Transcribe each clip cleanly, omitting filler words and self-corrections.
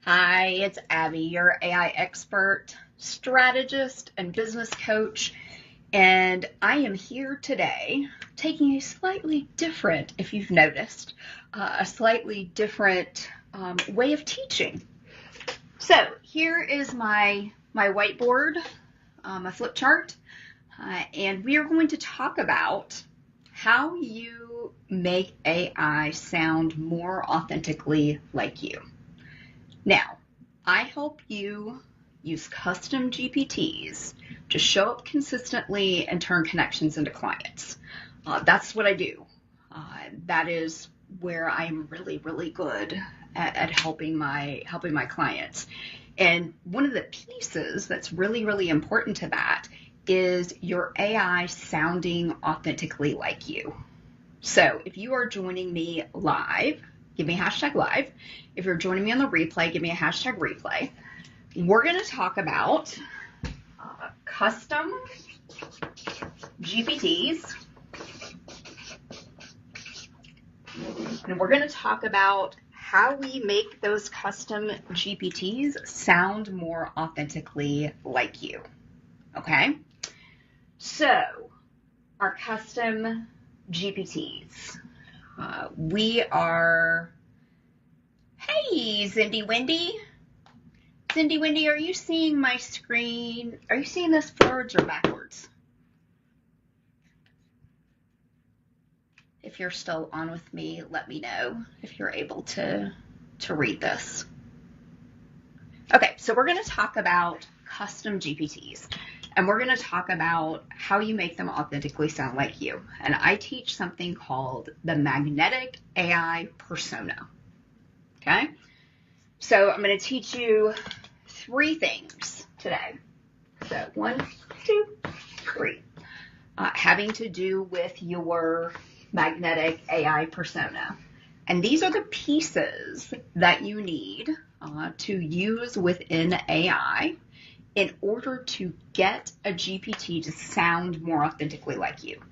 Hi, it's Abby, your AI expert, strategist, and business coach. And I am here today taking a slightly different, if you've noticed, a slightly different way of teaching. So here is my whiteboard, my flip chart, and we are going to talk about how you make AI sound more authentically like you. Now, I help you use custom GPTs to show up consistently and turn connections into clients. That's what I do. That is where I'm really, really good at helping my clients. And one of the pieces that's really, really important to that is your AI sounding authentically like you. So if you are joining me live, give me a hashtag live. If you're joining me on the replay, give me a hashtag replay. We're going to talk about custom GPTs. And we're going to talk about how we make those custom GPTs sound more authentically like you. Okay? So, our custom GPTs. Hey, Cindy Wendy. Cindy Wendy, are you seeing my screen? Are you seeing this forwards or backwards? If you're still on with me, let me know if you're able to read this. Okay, so we're going to talk about custom GPTs, and we're going to talk about how you make them authentically sound like you. And I teach something called the magnetic AI persona. Okay, so I'm going to teach you 3 things today. So 1, 2, 3, having to do with your magnetic AI persona. And these are the pieces that you need to use within AI in order to get a GPT to sound more authentically like you.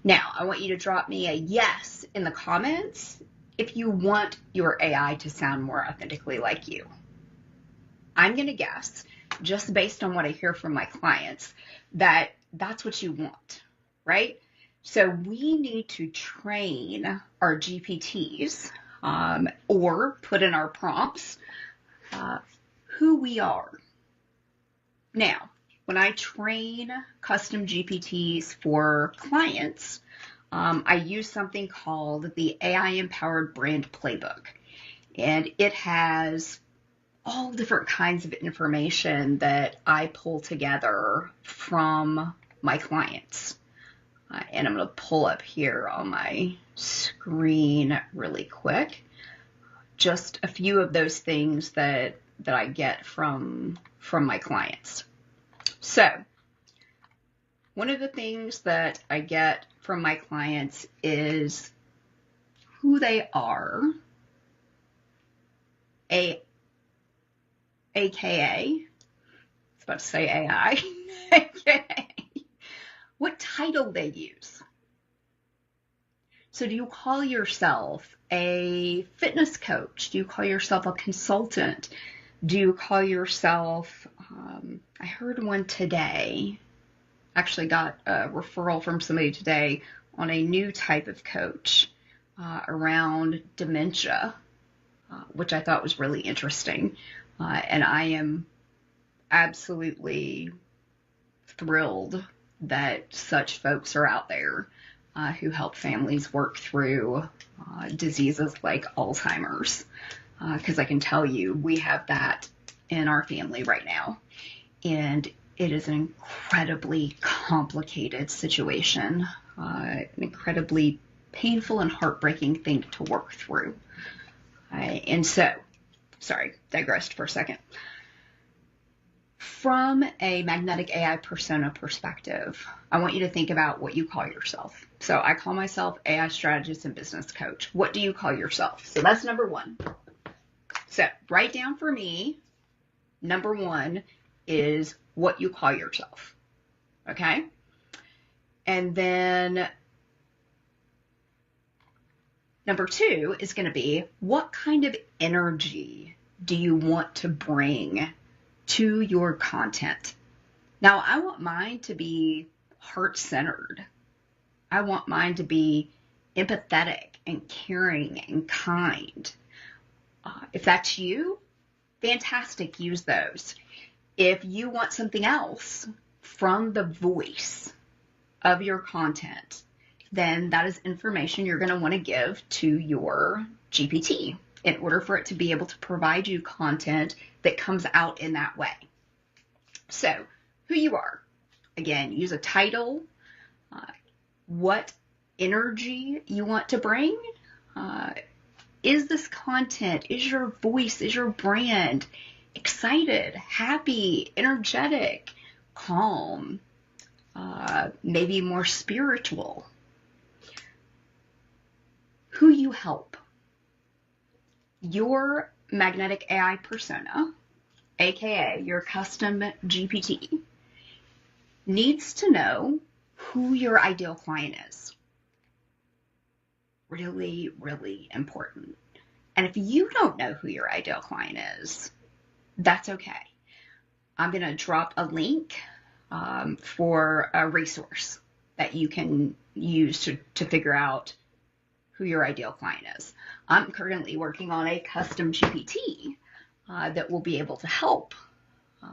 Now, I want you to drop me a yes in the comments if you want your AI to sound more authentically like you. I'm going to guess, just based on what I hear from my clients, that that's what you want, right? So we need to train our GPTs or put in our prompts who we are. Now, when I train custom GPTs for clients, I use something called the AI Empowered Brand Playbook. And it has all different kinds of information that I pull together from my clients. And I'm going to pull up here on my screen really quick just a few of those things that I get from my clients. So one of the things that I get from my clients is who they are, aka, I was about to say AI, aka what title they use. So do you call yourself a fitness coach? Do you call yourself a consultant? Do you call yourself, I heard one today, actually got a referral from somebody today on a new type of coach around dementia, which I thought was really interesting. And I am absolutely thrilled that such folks are out there who help families work through diseases like Alzheimer's. Because I can tell you, we have that in our family right now. And it is an incredibly complicated situation, an incredibly painful and heartbreaking thing to work through. And so, sorry, digressed for a second. From a magnetic AI persona perspective, I want you to think about what you call yourself. So I call myself AI strategist and business coach. What do you call yourself? So that's number 1. So write down for me, number 1 is what you call yourself. Okay? And then number 2 is going to be what kind of energy do you want to bring to your content? Now, I want mine to be heart-centered. I want mine to be empathetic and caring and kind. If that's you, fantastic, use those. If you want something else from the voice of your content, then that is information you're going to want to give to your GPT in order for it to be able to provide you content that comes out in that way. So, who you are. Again, use a title, what energy you want to bring. Is this content, is your voice, is your brand excited, happy, energetic, calm, maybe more spiritual? Who you help. Your magnetic AI persona, aka your custom GPT, needs to know who your ideal client is. Really, really important. And if you don't know who your ideal client is, that's okay. I'm going to drop a link for a resource that you can use to figure out who your ideal client is. I'm currently working on a custom GPT that will be able to help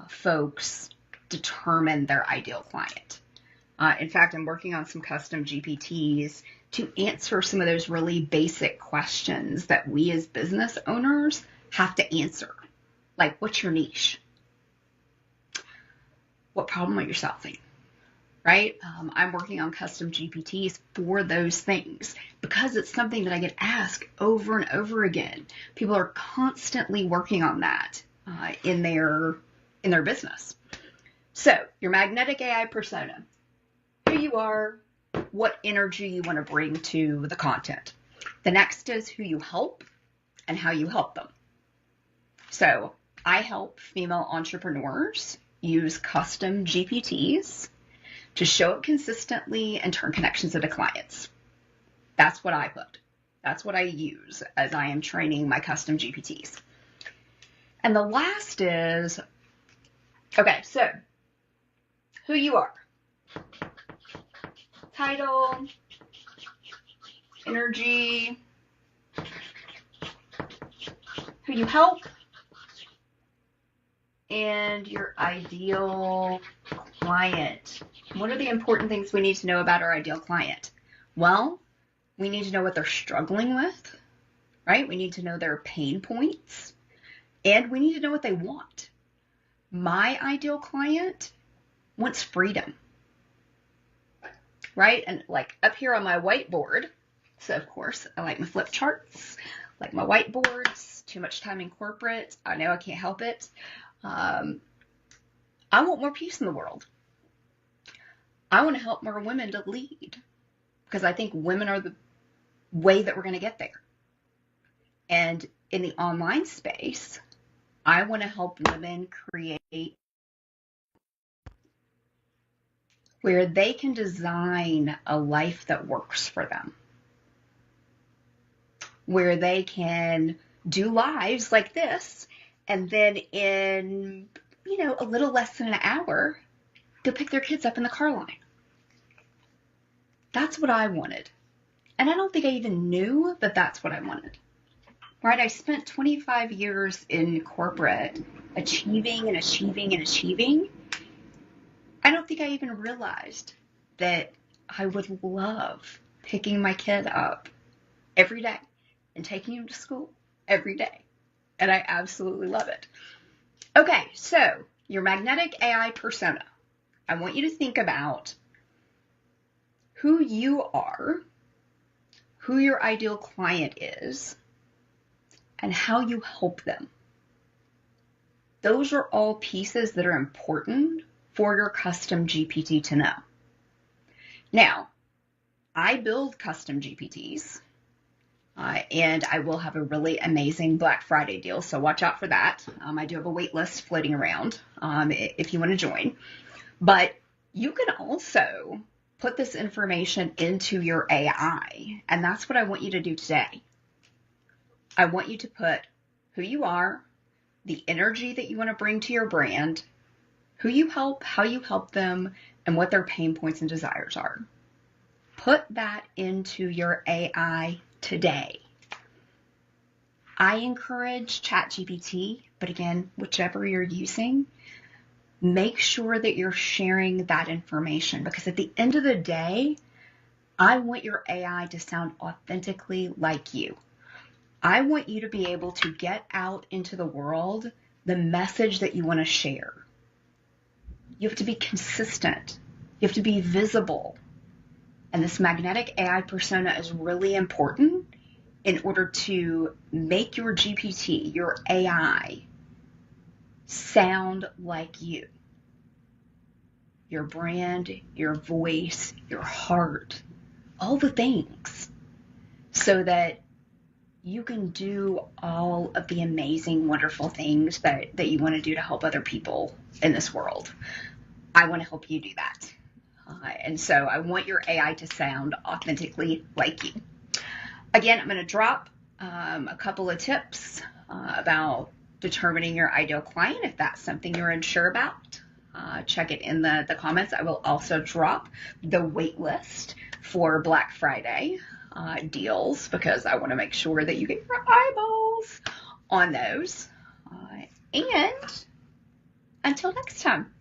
folks determine their ideal client. In fact, I'm working on some custom GPTs to answer some of those really basic questions that we as business owners have to answer. Like, what's your niche? What problem are you solving? Right? I'm working on custom GPTs for those things because it's something that I get asked over and over again. People are constantly working on that in their business. So, your magnetic AI persona, who you are, what energy you want to bring to the content. The next is who you help and how you help them. So, I help female entrepreneurs use custom GPTs to show up consistently and turn connections into clients. That's what I put. That's what I use as I am training my custom GPTs. And the last is, okay, so who you are. Title, energy, who you help, and your ideal client. What are the important things we need to know about our ideal client? Well, we need to know what they're struggling with, right? We need to know their pain points, and we need to know what they want. My ideal client wants freedom, right? And like up here on my whiteboard, so of course I like my flip charts, like my whiteboards, too much time in corporate. I know I can't help it. I want more peace in the world. I want to help more women to lead because I think women are the way that we're going to get there. And in the online space, I want to help women create where they can design a life that works for them, where they can do lives like this, and then in, a little less than an hour, they'll pick their kids up in the car line. That's what I wanted. And I don't think I even knew that that's what I wanted. Right? I spent 25 years in corporate achieving and achieving and achieving. I don't think I even realized that I would love picking my kid up every day and taking him to school every day. And I absolutely love it. Okay, so your magnetic AI persona. I want you to think about who you are, who your ideal client is, and how you help them. Those are all pieces that are important for your custom GPT to know. Now, I build custom GPTs, and I will have a really amazing Black Friday deal, so watch out for that. I do have a wait list floating around if you want to join. But you can also put this information into your AI, and that's what I want you to do today. I want you to put who you are, the energy that you want to bring to your brand, who you help, how you help them, and what their pain points and desires are. Put that into your AI today. I encourage ChatGPT, but again, whichever you're using, make sure that you're sharing that information, because at the end of the day, I want your AI to sound authentically like you. I want you to be able to get out into the world the message that you want to share. You have to be consistent. You have to be visible. And this magnetic AI persona is really important in order to make your GPT, your AI, sound like you. Your brand, your voice, your heart, all the things, so that you can do all of the amazing, wonderful things that you want to do to help other people in this world. I want to help you do that. And so I want your AI to sound authentically like you. Again, I'm going to drop a couple of tips about determining your ideal client if that's something you're unsure about. Check it in the comments. I will also drop the wait list for Black Friday deals, because I want to make sure that you get your eyeballs on those. And until next time.